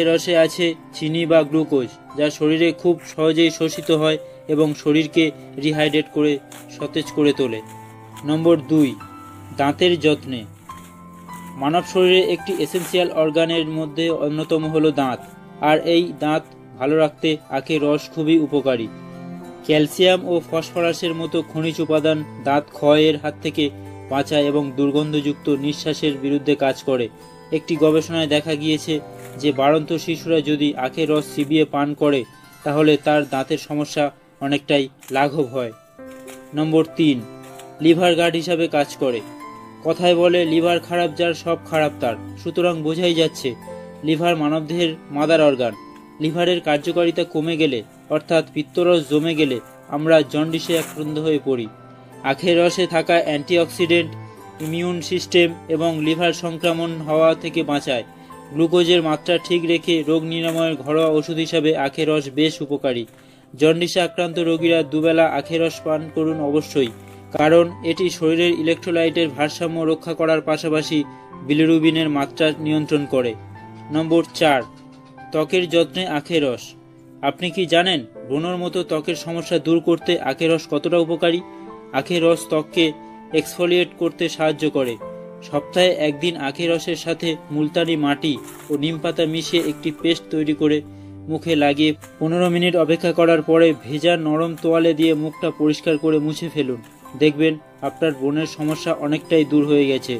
রসে আছে চিনি বা গ্লুকোজ, যা শরীরে খুব সহজেই শোষিত হয় এবং শরীরকে রিহাইড্রেট করে সতেজ করে তোলে। নম্বর 2, দাঁতের যত্নে। মানব শরীরে একটি এসেন্সিয়াল অর্গানের মধ্যে অন্যতম হলো দাঁত, আর এই দাঁত ভালো রাখতে আখের রস খুবই উপকারী। ক্যালসিয়াম ও ফসফরাসের মতো খনিজ উপাদান দাঁত ক্ষয়ের হাত থেকে বাঁচায় এবং দুর্গন্ধযুক্ত নিঃশ্বাসের বিরুদ্ধে কাজ করে। একটি গবেষণায় দেখা গিয়েছে যে বাড়ন্ত শিশুরা যদি আখের রস চিবিয়ে পান করে তাহলে তার দাঁতের সমস্যা অনেকটাই লাঘব হয়। নম্বর 3, লিভার গার্ড হিসাবে কাজ করে। কথায় বলে লিভার খারাপ যার সব খারাপ তার, সুতরাং বোঝাই যাচ্ছে লিভার মানবদেহের মাদার অর্গান। লিভারের কার্যকারিতা কমে গেলে অর্থাৎ পিত্তরস জমে গেলে আমরা জন্ডিসে আক্রান্ত হয়ে পড়ি। আখের রসে থাকা অ্যান্টিঅক্সিডেন্ট ইমিউন সিস্টেম এবং লিভার সংক্রমণ হওয়া থেকে বাঁচায়। গ্লুকোজের মাত্রা ঠিক রেখে রোগ নিরাময়ের ঘরোয়া ওষুধ হিসাবে আখের রস বেশ উপকারী। জন্ডিসে আক্রান্ত রোগীরা দুবেলা আখের রস পান করুন অবশ্যই, কারণ এটি শরীরের ইলেকট্রোলাইটের ভারসাম্য রক্ষা করার পাশাপাশি বিলিরুবিনের মাত্রা নিয়ন্ত্রণ করে। নম্বর 4, ত্বকের যত্নে আখের রস। আপনি কি জানেন ব্রণর মতো ত্বকের সমস্যা দূর করতে আখের রস কতটা উপকারী? আখের রস ত্বককে এক্সফোলিয়েট করতে সাহায্য করে। সপ্তাহে একদিন আখের রসের সাথে মুলতানি মাটি ও নিম পাতা মিশিয়ে একটি পেস্ট তৈরি করে মুখে লাগিয়ে 15 মিনিট অপেক্ষা করার পরে ভেজা নরম তোয়ালে দিয়ে মুখটা পরিষ্কার করে মুছে ফেলুন। দেখবেন আপনার ব্রণের সমস্যা অনেকটাই দূর হয়ে গেছে।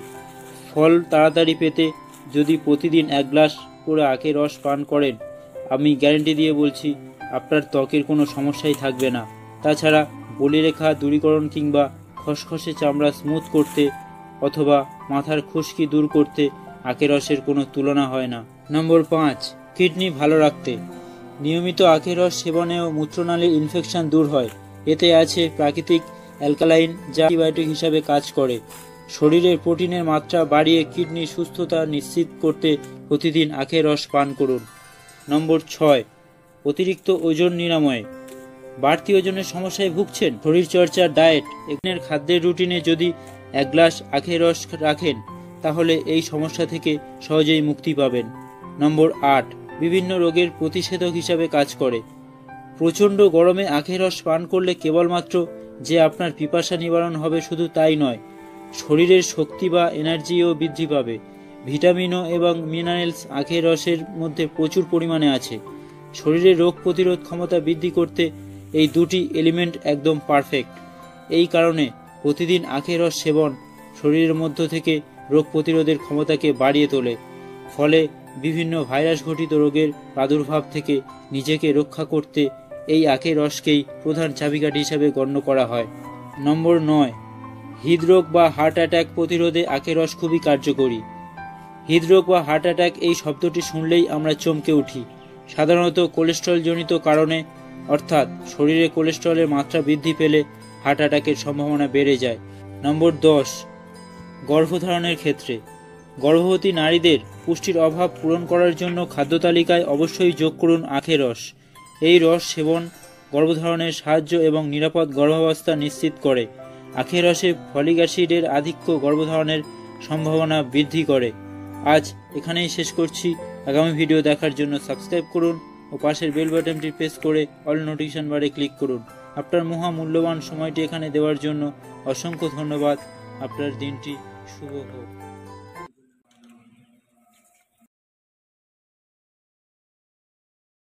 ফল তাড়াতাড়ি পেতে যদি প্রতিদিন 1 গ্লাস করে আখের রস পান করেন, আমি গ্যারান্টি দিয়ে বলছি আপনার ত্বকের কোনো সমস্যাই থাকবে না। তাছাড়া বলিরেখা দূরীকরণ কিংবা খসখসে চামড়া স্মুথ করতে অথবা মাথার খুশকি দূর করতে আখের রসের কোনো তুলনা হয় না। নম্বর 5, কিডনি ভালো রাখতে। নিয়মিত আখের রস সেবনেও মূত্রনালীর ইনফেকশন দূর হয়। এতে আছে প্রাকৃতিক অ্যালকালাইন যা অ্যান্টিবায়োটিক হিসাবে কাজ করে। শরীরের প্রোটিনের মাত্রা বাড়িয়ে কিডনির সুস্থতা নিশ্চিত করতে প্রতিদিন আখের রস পান করুন। নম্বর 6, অতিরিক্ত ওজন নিরাময়। বাড়তি ওজনের সমস্যায় ভুগছেন? শরীরচর্চা, ডায়েট এখানের খাদ্যের রুটিনে যদি 1 গ্লাস আখের রস রাখেন তাহলে এই সমস্যা থেকে সহজেই মুক্তি পাবেন। নম্বর 8, বিভিন্ন রোগের প্রতিষেধক হিসাবে কাজ করে। প্রচণ্ড গরমে আখের রস পান করলে কেবলমাত্র যে আপনার পিপাসা নিবারণ হবে শুধু তাই নয়, শরীরের শক্তি বা এনার্জিও বৃদ্ধি পাবে। ভিটামিনও এবং মিনারেলস আখের রসের মধ্যে প্রচুর পরিমাণে আছে। শরীরের রোগ প্রতিরোধ ক্ষমতা বৃদ্ধি করতে এই দুটি এলিমেন্ট একদম পারফেক্ট। এই কারণে প্রতিদিন আখের রস সেবন শরীরের মধ্য থেকে রোগ প্রতিরোধের ক্ষমতাকে বাড়িয়ে তোলে। ফলে বিভিন্ন ভাইরাস ঘটিত রোগের প্রাদুর্ভাব থেকে নিজেকে রক্ষা করতে এই আখের রসকেই প্রধান চাবিকাঠি হিসাবে গণ্য করা হয়। নম্বর 9, হৃদরোগ বা হার্ট অ্যাটাক প্রতিরোধে আখের রস খুবই কার্যকরী। হৃদরোগ বা হার্ট অ্যাটাক এই শব্দটি শুনলেই আমরা চমকে উঠি। সাধারণত কোলেস্টেরল জনিত কারণে, অর্থাৎ শরীরে কোলেস্টেরলের মাত্রা বৃদ্ধি পেলে হার্ট অ্যাটাকের সম্ভাবনা বেড়ে যায়। নম্বর 10, গর্ভধারণের ক্ষেত্রে। গর্ভবতী নারীদের পুষ্টির অভাব পূরণ করার জন্য খাদ্য তালিকায় অবশ্যই যোগ করুন আখের রস। এই রস সেবন গর্ভধারণের সাহায্য এবং নিরাপদ গর্ভাবস্থা নিশ্চিত করে। আখের রসে ফলিক অ্যাসিডের আধিক্য গর্ভধারণের সম্ভাবনা বৃদ্ধি করে। আজ এখানেই শেষ করছি। আগামী ভিডিও দেখার জন্য সাবস্ক্রাইব করুন ও পাশের বেল বাটনটি প্রেস করে অল নোটিফিকেশন বারে ক্লিক করুন। আপনার মূল্যবান সময়টি এখানে দেওয়ার জন্য অসংখ্য ধন্যবাদ। আপনার দিনটি শুভ হোক।